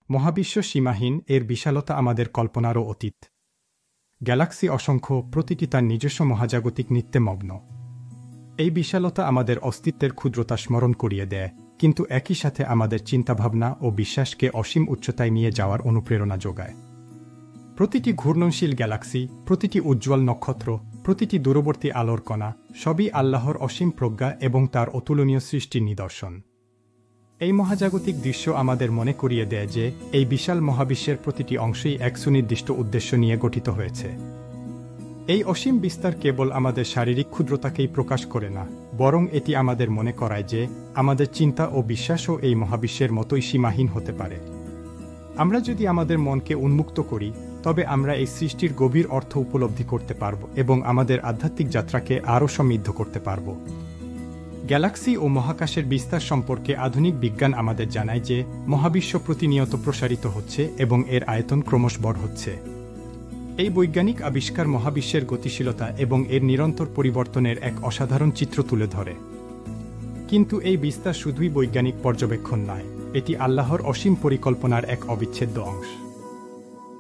মহাবিশ্ব সীমাহীন, এর বিশালতা আমাদের কল্পনারও অতীত। গ্যালাক্সি অসংখ্য, প্রতিটি তার নিজস্ব মহাজাগতিক নৃত্যে মগ্ন। এই বিশালতা আমাদের অস্তিত্বের ক্ষুদ্রতা স্মরণ করিয়ে দেয়, কিন্তু একই সাথে আমাদের চিন্তাভাবনা ও বিশ্বাসকে অসীম উচ্চতায় নিয়ে যাওয়ার অনুপ্রেরণা যোগায়। প্রতিটি ঘূর্ণনশীল গ্যালাক্সি, প্রতিটি উজ্জ্বল নক্ষত্র, প্রতিটি দূরবর্তী আলোর কণা সবই আল্লাহর অসীম প্রজ্ঞা এবং তার অতুলনীয় সৃষ্টির নিদর্শন। এই মহাজাগতিক দৃশ্য আমাদের মনে করিয়ে দেয় যে এই বিশাল মহাবিশ্বের প্রতিটি অংশই এক সুনির্দিষ্ট উদ্দেশ্য নিয়ে গঠিত হয়েছে। এই অসীম বিস্তার কেবল আমাদের শারীরিক ক্ষুদ্রতাকেই প্রকাশ করে না, বরং এটি আমাদের মনে করায় যে আমাদের চিন্তা ও বিশ্বাসও এই মহাবিশ্বের মতোই সীমাহীন হতে পারে। আমরা যদি আমাদের মনকে উন্মুক্ত করি, তবে আমরা এই সৃষ্টির গভীর অর্থ উপলব্ধি করতে পারব এবং আমাদের আধ্যাত্মিক যাত্রাকে আরও সমৃদ্ধ করতে পারব। গ্যালাক্সি ও মহাকাশের বিস্তার সম্পর্কে আধুনিক বিজ্ঞান আমাদের জানায় যে মহাবিশ্ব প্রতিনিয়ত প্রসারিত হচ্ছে এবং এর আয়তন ক্রমশ বড় হচ্ছে। এই বৈজ্ঞানিক আবিষ্কার মহাবিশ্বের গতিশীলতা এবং এর নিরন্তর পরিবর্তনের এক অসাধারণ চিত্র তুলে ধরে। কিন্তু এই বিস্তার শুধুই বৈজ্ঞানিক পর্যবেক্ষণ নয়, এটি আল্লাহর অসীম পরিকল্পনার এক অবিচ্ছেদ্য অংশ।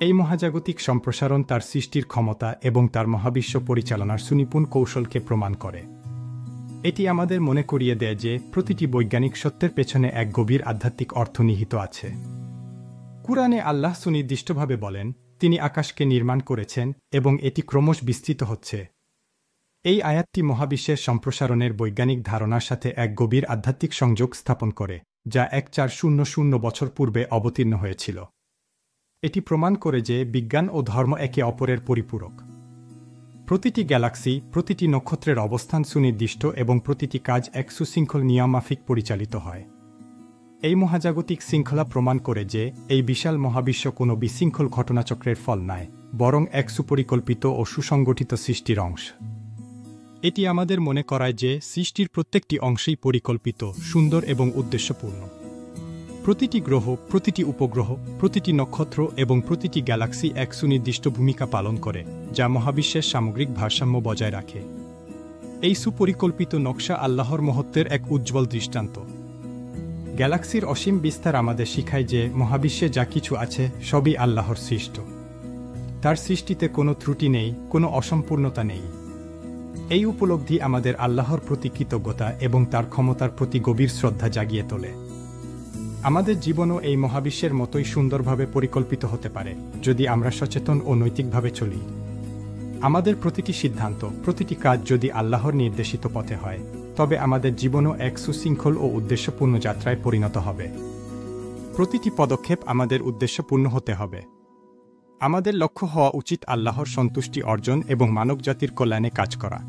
এই মহাজাগতিক সম্প্রসারণ তার সৃষ্টির ক্ষমতা এবং তার মহাবিশ্ব পরিচালনার সুনিপুণ কৌশলকে প্রমাণ করে। এটি আমাদের মনে করিয়ে দেয় যে প্রতিটি বৈজ্ঞানিক সত্যের পেছনে এক গভীর আধ্যাত্মিক অর্থ নিহিত আছে। কুরআনে আল্লাহ সুনির্দিষ্টভাবে বলেন, তিনি আকাশকে নির্মাণ করেছেন এবং এটি ক্রমশ বিস্তৃত হচ্ছে। এই আয়াতটি মহাবিশ্বের সম্প্রসারণের বৈজ্ঞানিক ধারণার সাথে এক গভীর আধ্যাত্মিক সংযোগ স্থাপন করে, যা 1400 বছর পূর্বে অবতীর্ণ হয়েছিল। এটি প্রমাণ করে যে বিজ্ঞান ও ধর্ম একে অপরের পরিপূরক। প্রতিটি গ্যালাক্সি, প্রতিটি নক্ষত্রের অবস্থান সুনির্দিষ্ট এবং প্রতিটি কাজ এক সুশৃঙ্খল নিয়মমাফিক পরিচালিত হয়। এই মহাজাগতিক শৃঙ্খলা প্রমাণ করে যে এই বিশাল মহাবিশ্ব কোনো বিশৃঙ্খল ঘটনাচক্রের ফল নয়, বরং এক সুপরিকল্পিত ও সুসংগঠিত সৃষ্টির অংশ। এটি আমাদের মনে করায় যে সৃষ্টির প্রত্যেকটি অংশই পরিকল্পিত, সুন্দর এবং উদ্দেশ্যপূর্ণ। প্রতিটি গ্রহ, প্রতিটি উপগ্রহ, প্রতিটি নক্ষত্র এবং প্রতিটি গ্যালাক্সি এক সুনির্দিষ্ট ভূমিকা পালন করে, যা মহাবিশ্বের সামগ্রিক ভারসাম্য বজায় রাখে। এই সুপরিকল্পিত নকশা আল্লাহর মহত্বের এক উজ্জ্বল দৃষ্টান্ত। গ্যালাক্সির অসীম বিস্তার আমাদের শিখায় যে মহাবিশ্বে যা কিছু আছে সবই আল্লাহর সৃষ্ট। তার সৃষ্টিতে কোনো ত্রুটি নেই, কোনো অসম্পূর্ণতা নেই। এই উপলব্ধি আমাদের আল্লাহর প্রতি কৃতজ্ঞতা এবং তার ক্ষমতার প্রতি গভীর শ্রদ্ধা জাগিয়ে তোলে। আমাদের জীবনও এই মহাবিশ্বের মতোই সুন্দরভাবে পরিকল্পিত হতে পারে যদি আমরা সচেতন ও নৈতিকভাবে চলি। আমাদের প্রতিটি সিদ্ধান্ত, প্রতিটি কাজ যদি আল্লাহর নির্দেশিত পথে হয়, তবে আমাদের জীবনও এক সুশৃঙ্খল ও উদ্দেশ্যপূর্ণ যাত্রায় পরিণত হবে। প্রতিটি পদক্ষেপ আমাদের উদ্দেশ্যপূর্ণ হতে হবে। আমাদের লক্ষ্য হওয়া উচিত আল্লাহর সন্তুষ্টি অর্জন এবং মানবজাতির কল্যাণে কাজ করা।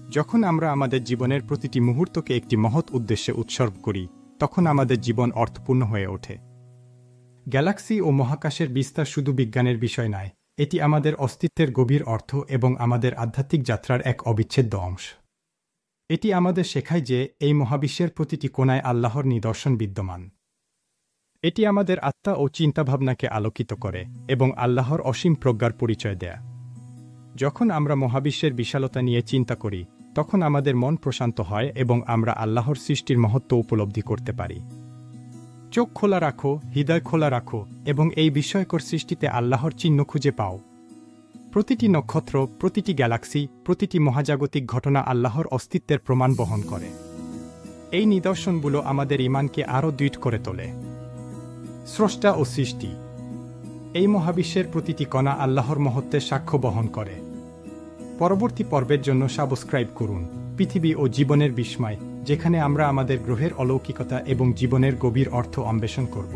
যখন আমরা আমাদের জীবনের প্রতিটি মুহূর্তকে একটি মহৎ উদ্দেশ্যে উৎসর্গ করি, তখন আমাদের জীবন অর্থপূর্ণ হয়ে ওঠে। গ্যালাক্সি ও মহাকাশের বিস্তার শুধু বিজ্ঞানের বিষয় নয়, এটি আমাদের অস্তিত্বের গভীর অর্থ এবং আমাদের আধ্যাত্মিক যাত্রার এক অবিচ্ছেদ্য অংশ। এটি আমাদের শেখায় যে এই মহাবিশ্বের প্রতিটি কোণায় আল্লাহর নিদর্শন বিদ্যমান। এটি আমাদের আত্মা ও চিন্তাভাবনাকে আলোকিত করে এবং আল্লাহর অসীম প্রজ্ঞার পরিচয় দেয়। যখন আমরা মহাবিশ্বের বিশালতা নিয়ে চিন্তা করি, তখন আমাদের মন প্রশান্ত হয় এবং আমরা আল্লাহর সৃষ্টির মহত্ব উপলব্ধি করতে পারি। চোখ খোলা রাখো, হৃদয় খোলা রাখো এবং এই বিস্ময়কর সৃষ্টিতে আল্লাহর চিহ্ন খুঁজে পাও। প্রতিটি নক্ষত্র, প্রতিটি গ্যালাক্সি, প্রতিটি মহাজাগতিক ঘটনা আল্লাহর অস্তিত্বের প্রমাণ বহন করে। এই নিদর্শনগুলো আমাদের ঈমানকে আরও দৃঢ় করে তোলে। স্রষ্টা ও সৃষ্টি। এই মহাবিশ্বের প্রতিটি কণা আল্লাহর মহত্বের সাক্ষ্য বহন করে। পরবর্তী পর্বের জন্য সাবস্ক্রাইব করুন পৃথিবী ও জীবনের বিস্ময়, যেখানে আমরা আমাদের গ্রহের অলৌকিকতা এবং জীবনের গভীর অর্থ অন্বেষণ করব।